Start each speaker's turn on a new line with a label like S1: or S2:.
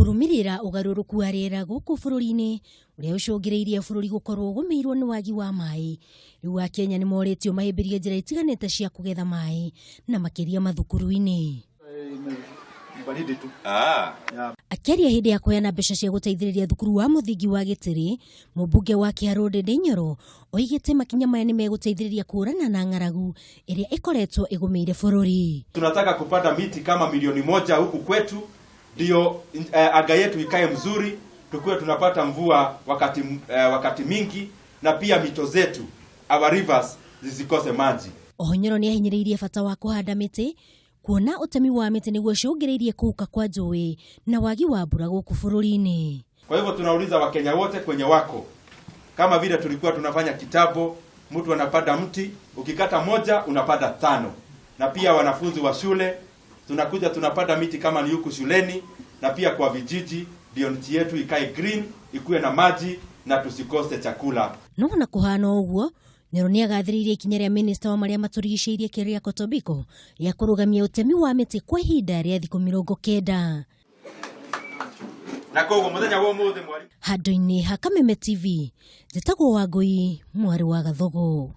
S1: Kurumirira ugaruruku wa riera guku bururi-ini uria ucungireirie bururi gukorwo ugumirwo ni wagi wa maai. Riu Akenya nimoritio mahimbirie njira itiganite cia kugetha maai na makiria mathukuru-ini. Akiaria hindi ya kuheana mbeca cia guteithiriria thukuru wa muthingi wa Gitiri, mumbunge wa Kiharu Ndindi Nyoro oigite makinya maya ni meguteithiriria kurana na ng'aragu iria ikoretwo igumiire bururi.
S2: Tunataka kupata miti kama 1,000,000 huku kwetu ndio anga yetu ikae mzuri, tukuwe tunapata mvua wakati mingi, na pia mito zetu our rivers zisikose maji.
S1: Nyoro ni ahinyiriirie bata wa kuhanda miti, kuona utemi wa miti niguo cungireirie kuuka kwa njui na wagi wa mbura guku bururi-ini.
S2: Kwa hivyo tunauliza Wakenya wote kwenye wako, kama vile tulikuwa tunafanya kitambo, mtu anapanda mti, ukikata moja unapanda 5. Na pia wanafunzi wa shule tunakuja tunapanda miti kama ni huku shuleni, na pia kwa vijiji ndio nchi yetu ikae green, ikuwe na maji na tusikose chakula.
S1: No na kuhana uguo, Nyoro ni agathiririe ikinya ria minista wa maria maturigiceirie Kiria Kotobiko ya kurugamia utemi wa miti kwa ihinda ria thiku 90.
S2: Na koguo muthenya wa umuthi mwari
S1: Handu-ini ha Kameme TV, njitagwo Wangui, mwari wa Gathogo.